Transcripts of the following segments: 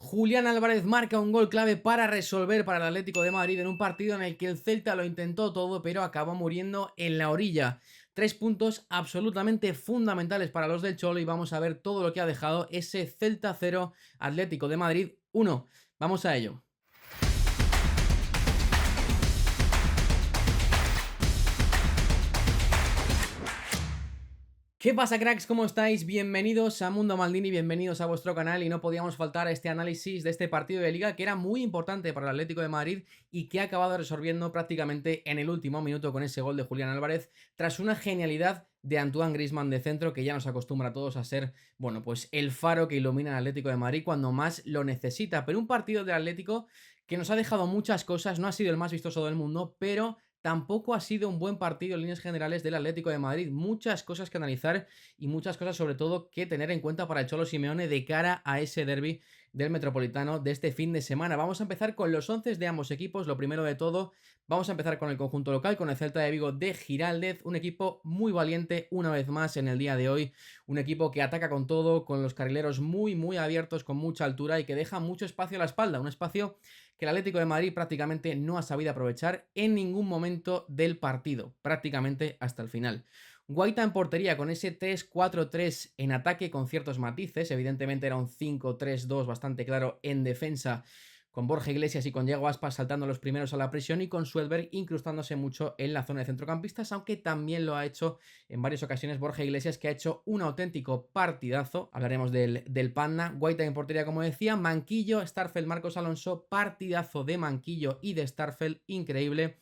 Julián Álvarez marca un gol clave para resolver para el Atlético de Madrid en un partido en el que el Celta lo intentó todo, pero acabó muriendo en la orilla. 3 puntos absolutamente fundamentales para los del Cholo y vamos a ver todo lo que ha dejado ese Celta 0, Atlético de Madrid 1. Vamos a ello. ¿Qué pasa, cracks? ¿Cómo estáis? Bienvenidos a Mundo Maldini, bienvenidos a vuestro canal y no podíamos faltar a este análisis de este partido de Liga que era muy importante para el Atlético de Madrid y que ha acabado resolviendo prácticamente en el último minuto con ese gol de Julián Álvarez tras una genialidad de Antoine Griezmann de centro que ya nos acostumbra a todos a ser, bueno, pues el faro que ilumina al Atlético de Madrid cuando más lo necesita. Pero un partido del Atlético que nos ha dejado muchas cosas, no ha sido el más vistoso del mundo, pero tampoco ha sido un buen partido en líneas generales del Atlético de Madrid. Muchas cosas que analizar y muchas cosas sobre todo que tener en cuenta para el Cholo Simeone de cara a ese derbi del Metropolitano de este fin de semana. Vamos a empezar con los 11 de ambos equipos. Lo primero de todo, vamos a empezar con el conjunto local, con el Celta de Vigo de Giraldez, un equipo muy valiente una vez más en el día de hoy, un equipo que ataca con todo, con los carrileros muy abiertos, con mucha altura y que deja mucho espacio a la espalda, un espacio que el Atlético de Madrid prácticamente no ha sabido aprovechar en ningún momento del partido, prácticamente hasta el final. Guaita en portería con ese 3-4-3 en ataque con ciertos matices, evidentemente era un 5-3-2 bastante claro en defensa, con Borja Iglesias y con Yago Aspas saltando los primeros a la presión y con Svedberg incrustándose mucho en la zona de centrocampistas, aunque también lo ha hecho en varias ocasiones Borja Iglesias, que ha hecho un auténtico partidazo. Hablaremos del Panda. Guaita en portería, como decía, Manquillo, Starfelt, Marcos Alonso, partidazo de Manquillo y de Starfelt, increíble.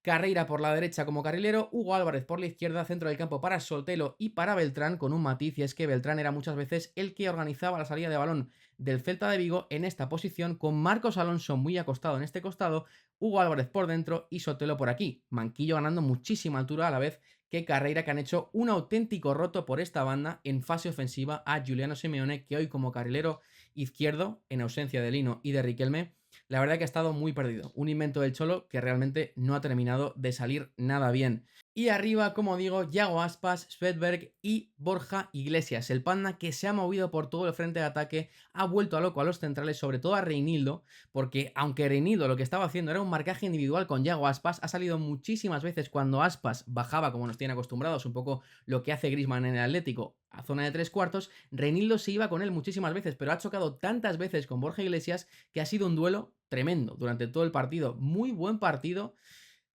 Carreira por la derecha como carrilero, Hugo Álvarez por la izquierda, centro del campo para Sotelo y para Beltrán, con un matiz, y es que Beltrán era muchas veces el que organizaba la salida de balón del Celta de Vigo en esta posición, con Marcos Alonso muy acostado en este costado, Hugo Álvarez por dentro y Sotelo por aquí. Manquillo ganando muchísima altura a la vez que Carreira, que han hecho un auténtico roto por esta banda en fase ofensiva a Giuliano Simeone, que hoy como carrilero izquierdo, en ausencia de Lino y de Riquelme, la verdad que ha estado muy perdido. Un invento del Cholo que realmente no ha terminado de salir nada bien. Y arriba, como digo, Yago Aspas, Svedberg y Borja Iglesias. El Panda que se ha movido por todo el frente de ataque, ha vuelto a loco a los centrales, sobre todo a Reinildo, porque aunque Reinildo lo que estaba haciendo era un marcaje individual con Yago Aspas, ha salido muchísimas veces cuando Aspas bajaba, como nos tienen acostumbrados, un poco lo que hace Griezmann en el Atlético, a zona de 3/4, Reinildo se iba con él muchísimas veces, pero ha chocado tantas veces con Borja Iglesias que ha sido un duelo tremendo durante todo el partido. Muy buen partido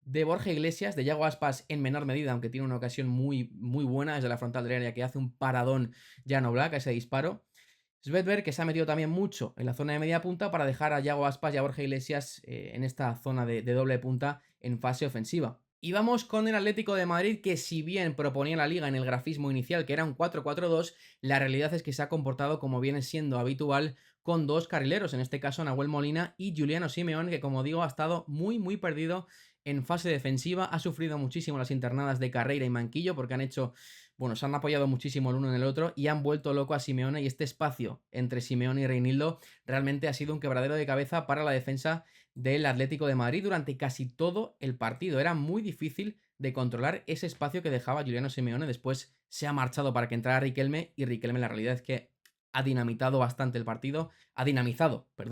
de Borja Iglesias, de Yago Aspas en menor medida, aunque tiene una ocasión muy buena desde la frontal del área que hace un paradón Jan Oblak a ese disparo. Svedberg, que se ha metido también mucho en la zona de media punta para dejar a Yago Aspas y a Borja Iglesias en esta zona de doble punta en fase ofensiva. Y vamos con el Atlético de Madrid, que si bien proponía la liga en el grafismo inicial, que era un 4-4-2, la realidad es que se ha comportado como viene siendo habitual con dos carrileros, en este caso Nahuel Molina y Giuliano Simeone, que como digo ha estado muy perdido en fase defensiva, ha sufrido muchísimo las internadas de Carreira y Manquillo porque han hecho, bueno, se han apoyado muchísimo el uno en el otro y han vuelto loco a Simeone, y este espacio entre Simeone y Reinildo realmente ha sido un quebradero de cabeza para la defensa del Atlético de Madrid durante casi todo el partido. Era muy difícil de controlar ese espacio que dejaba Giuliano Simeone. Después se ha marchado para que entrara Riquelme y Riquelme la realidad es que ha dinamizado bastante el partido,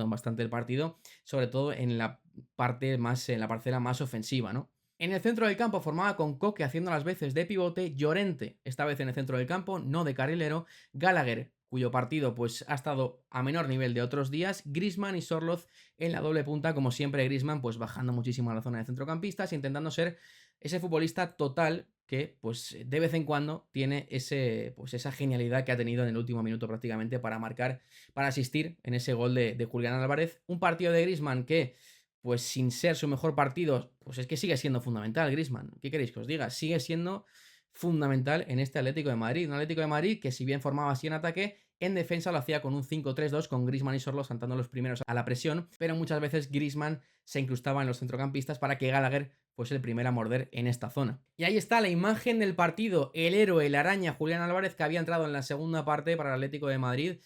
bastante el partido, sobre todo en la parte más, en la parcela más ofensiva, ¿no? En el centro del campo formaba con Coque haciendo las veces de pivote, Llorente, esta vez en el centro del campo, no de carrilero, Gallagher, cuyo partido pues ha estado a menor nivel de otros días, Griezmann y Sorloth en la doble punta, como siempre Griezmann pues bajando muchísimo a la zona de centrocampistas, intentando ser ese futbolista total que pues de vez en cuando tiene esa genialidad que ha tenido en el último minuto prácticamente para marcar, para asistir en ese gol de Julián Álvarez. Un partido de Griezmann que pues sin ser su mejor partido, pues es que sigue siendo fundamental Griezmann. ¿Qué queréis que os diga? Sigue siendo fundamental en este Atlético de Madrid. Un Atlético de Madrid que si bien formaba así en ataque, en defensa lo hacía con un 5-3-2 con Griezmann y Sorloth saltando los primeros a la presión, pero muchas veces Griezmann se incrustaba en los centrocampistas para que Gallagher fuese el primero a morder en esta zona. Y ahí está la imagen del partido, el héroe, la araña Julián Álvarez, que había entrado en la segunda parte para el Atlético de Madrid.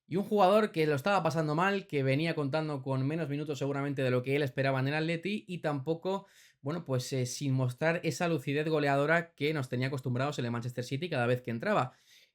Y un jugador que lo estaba pasando mal, que venía contando con menos minutos seguramente de lo que él esperaba en el Atleti y tampoco, bueno, pues sin mostrar esa lucidez goleadora que nos tenía acostumbrados en el Manchester City cada vez que entraba.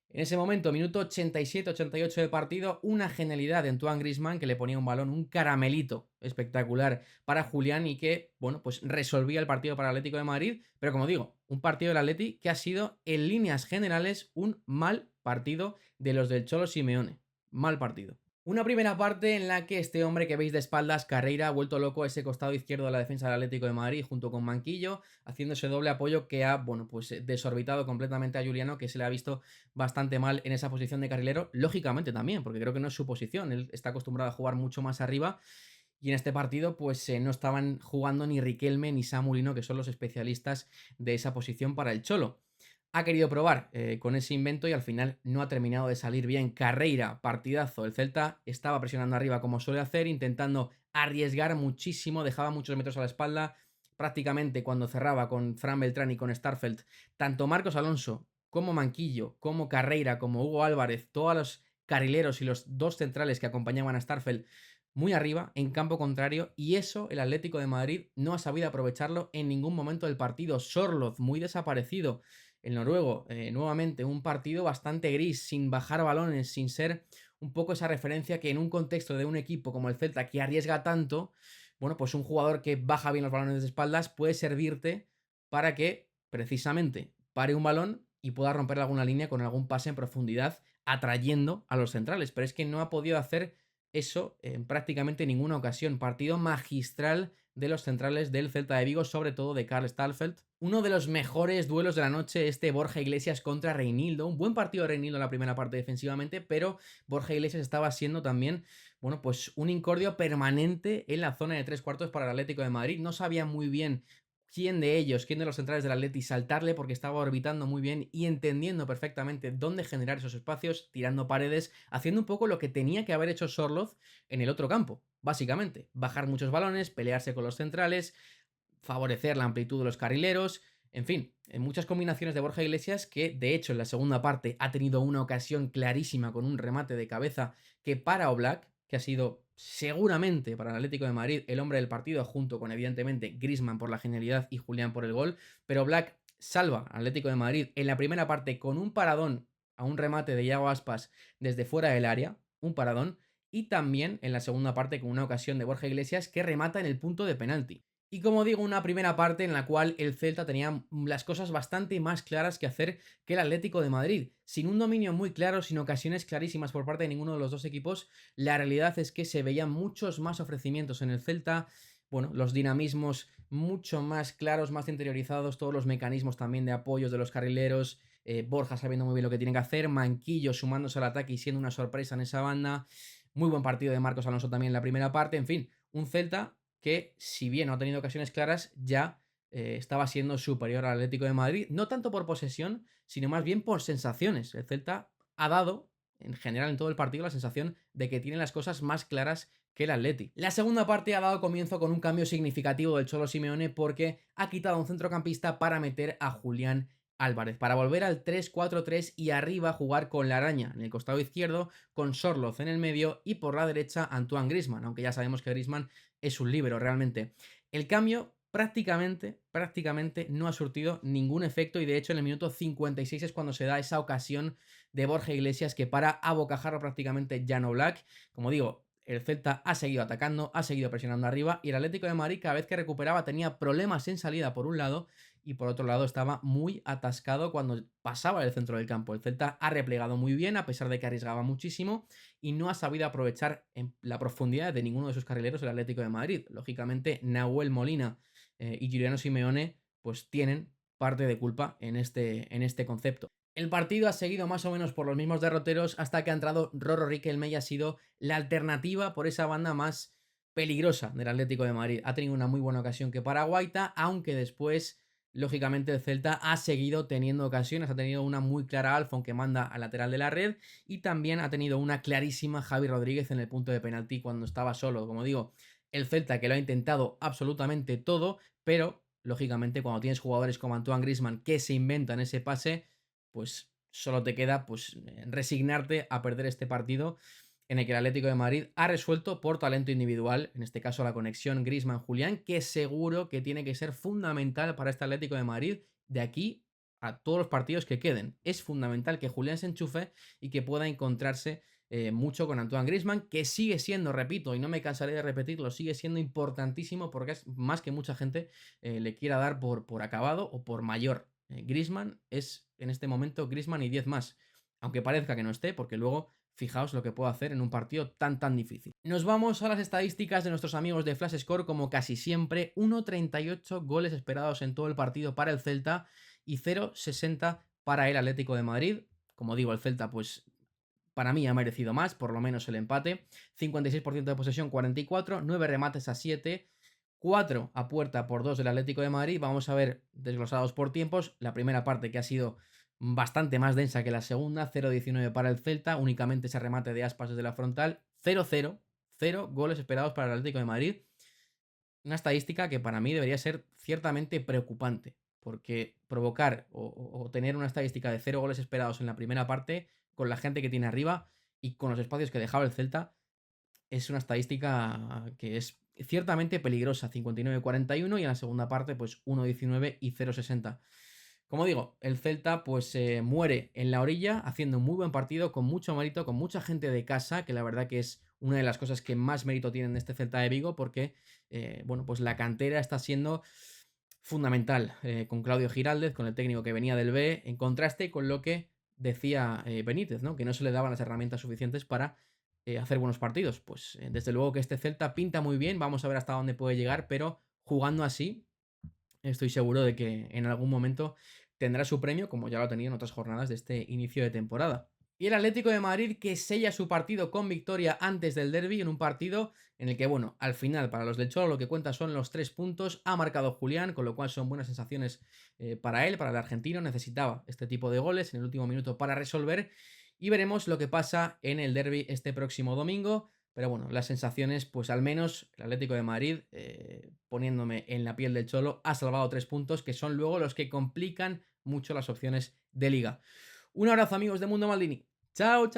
En ese momento, minuto 87-88 de partido, una genialidad de Antoine Griezmann que le ponía un balón, un caramelito espectacular para Julián y que, bueno, pues resolvía el partido para el Atlético de Madrid. Pero como digo, un partido del Atleti que ha sido, en líneas generales, un mal partido de los del Cholo Simeone. Mal partido. Una primera parte en la que este hombre que veis de espaldas, Carreira, ha vuelto loco a ese costado izquierdo de la defensa del Atlético de Madrid junto con Manquillo, haciendo ese doble apoyo que ha, bueno, pues desorbitado completamente a Juliano, que se le ha visto bastante mal en esa posición de carrilero, lógicamente también, porque creo que no es su posición, él está acostumbrado a jugar mucho más arriba y en este partido pues no estaban jugando ni Riquelme ni Samu Lino, que son los especialistas de esa posición para el Cholo. Ha querido probar con ese invento y al final no ha terminado de salir bien. Carreira, partidazo. El Celta estaba presionando arriba como suele hacer, intentando arriesgar muchísimo, dejaba muchos metros a la espalda. Prácticamente cuando cerraba con Fran Beltrán y con Starfelt, tanto Marcos Alonso como Manquillo, como Carreira, como Hugo Álvarez, todos los carrileros y los dos centrales que acompañaban a Starfelt muy arriba, en campo contrario, y eso el Atlético de Madrid no ha sabido aprovecharlo en ningún momento del partido. Sorloth, muy desaparecido. El noruego, nuevamente, un partido bastante gris, sin bajar balones, sin ser un poco esa referencia que en un contexto de un equipo como el Celta que arriesga tanto, bueno, pues un jugador que baja bien los balones de espaldas puede servirte para que precisamente pare un balón y pueda romper alguna línea con algún pase en profundidad, atrayendo a los centrales. Pero es que no ha podido hacer eso en prácticamente ninguna ocasión. Partido magistral de los centrales del Celta de Vigo, sobre todo de Karl Starfelt. Uno de los mejores duelos de la noche, este Borja Iglesias contra Reinildo. Un buen partido de Reinildo en la primera parte defensivamente, pero Borja Iglesias estaba siendo también, bueno, pues un incordio permanente en la zona de tres cuartos para el Atlético de Madrid. No sabía muy bien quién de ellos, quién de los centrales del Atleti saltarle porque estaba orbitando muy bien y entendiendo perfectamente dónde generar esos espacios, tirando paredes, haciendo un poco lo que tenía que haber hecho Sorloth en el otro campo, básicamente. Bajar muchos balones, pelearse con los centrales, favorecer la amplitud de los carrileros, en fin, en muchas combinaciones de Borja Iglesias que de hecho en la segunda parte ha tenido una ocasión clarísima con un remate de cabeza que para Oblak, que ha sido seguramente para el Atlético de Madrid el hombre del partido junto con evidentemente Griezmann por la genialidad y Julián por el gol, pero Oblak salva al Atlético de Madrid en la primera parte con un paradón a un remate de Iago Aspas desde fuera del área, un paradón, y también en la segunda parte con una ocasión de Borja Iglesias que remata en el punto de penalti. Y como digo, una primera parte en la cual el Celta tenía las cosas bastante más claras que hacer que el Atlético de Madrid. Sin un dominio muy claro, sin ocasiones clarísimas por parte de ninguno de los dos equipos, la realidad es que se veían muchos más ofrecimientos en el Celta. Bueno, los dinamismos mucho más claros, más interiorizados, todos los mecanismos también de apoyos de los carrileros, Borja sabiendo muy bien lo que tiene que hacer, Manquillo sumándose al ataque y siendo una sorpresa en esa banda. Muy buen partido de Marcos Alonso también en la primera parte. En fin, un Celta que, si bien no ha tenido ocasiones claras, ya estaba siendo superior al Atlético de Madrid, no tanto por posesión, sino más bien por sensaciones. El Celta ha dado, en general en todo el partido, la sensación de que tiene las cosas más claras que el Atleti. La segunda parte ha dado comienzo con un cambio significativo del Cholo Simeone porque ha quitado a un centrocampista para meter a Julián Álvarez, para volver al 3-4-3 y arriba jugar con la araña en el costado izquierdo, con Sorloth en el medio y por la derecha Antoine Griezmann, aunque ya sabemos que Griezmann es un líbero realmente. El cambio prácticamente no ha surtido ningún efecto y de hecho en el minuto 56 es cuando se da esa ocasión de Borja Iglesias que para a bocajarro prácticamente Jan Oblak. Como digo, el Celta ha seguido atacando, ha seguido presionando arriba y el Atlético de Madrid cada vez que recuperaba tenía problemas en salida por un lado y por otro lado estaba muy atascado cuando pasaba el centro del campo. El Celta ha replegado muy bien a pesar de que arriesgaba muchísimo y no ha sabido aprovechar en la profundidad de ninguno de sus carrileros el Atlético de Madrid. Lógicamente, Nahuel Molina y Giuliano Simeone pues tienen parte de culpa en este concepto. El partido ha seguido más o menos por los mismos derroteros hasta que ha entrado Rorro Riquelme y ha sido la alternativa por esa banda más peligrosa del Atlético de Madrid. Ha tenido una muy buena ocasión que para Guaita, aunque después, lógicamente, el Celta ha seguido teniendo ocasiones. Ha tenido una muy clara Alfon que manda al lateral de la red y también ha tenido una clarísima Javi Rodríguez en el punto de penalti cuando estaba solo. Como digo, el Celta que lo ha intentado absolutamente todo, pero lógicamente cuando tienes jugadores como Antoine Griezmann que se inventan ese pase, pues solo te queda pues resignarte a perder este partido en el que el Atlético de Madrid ha resuelto por talento individual, en este caso la conexión Griezmann-Julián, que seguro que tiene que ser fundamental para este Atlético de Madrid de aquí a todos los partidos que queden. Es fundamental que Julián se enchufe y que pueda encontrarse mucho con Antoine Griezmann, que sigue siendo, repito, y no me cansaré de repetirlo, sigue siendo importantísimo porque es más que mucha gente le quiera dar por acabado o por mayor. Griezmann es en este momento Griezmann y 10 más, aunque parezca que no esté, porque luego fijaos lo que puedo hacer en un partido tan difícil. Nos vamos a las estadísticas de nuestros amigos de Flash Score, como casi siempre, 1,38 goles esperados en todo el partido para el Celta y 0,60 para el Atlético de Madrid. Como digo, el Celta pues para mí ha merecido más, por lo menos el empate. 56% de posesión, 44, 9 remates a 7, 4 a puerta por 2 del Atlético de Madrid. Vamos a ver desglosados por tiempos. La primera parte que ha sido bastante más densa que la segunda, 0-19 para el Celta, únicamente ese remate de Aspas desde la frontal, 0-0, 0 goles esperados para el Atlético de Madrid. Una estadística que para mí debería ser ciertamente preocupante, porque provocar o tener una estadística de 0 goles esperados en la primera parte, con la gente que tiene arriba y con los espacios que dejaba el Celta, es una estadística que es ciertamente peligrosa, 59-41, y en la segunda parte pues 1-19 y 0-60. Como digo, el Celta pues muere en la orilla haciendo un muy buen partido, con mucho mérito, con mucha gente de casa, que la verdad que es una de las cosas que más mérito tienen este Celta de Vigo, porque bueno, pues la cantera está siendo fundamental, con Claudio Giraldez, con el técnico que venía del B, en contraste con lo que decía Benítez, ¿no? Que no se le daban las herramientas suficientes para hacer buenos partidos. Pues desde luego que este Celta pinta muy bien, vamos a ver hasta dónde puede llegar, pero jugando así, estoy seguro de que en algún momento tendrá su premio, como ya lo ha tenido en otras jornadas de este inicio de temporada. Y el Atlético de Madrid, que sella su partido con victoria antes del derbi, en un partido en el que, bueno, al final para los del Cholo lo que cuenta son los 3 puntos. Ha marcado Julián, con lo cual son buenas sensaciones para él, para el argentino. Necesitaba este tipo de goles en el último minuto para resolver. Y veremos lo que pasa en el derbi este próximo domingo. Pero bueno, las sensaciones, pues al menos el Atlético de Madrid, poniéndome en la piel del Cholo, ha salvado 3 puntos, que son luego los que complican mucho las opciones de liga. Un abrazo, amigos de Mundo Maldini. Chao.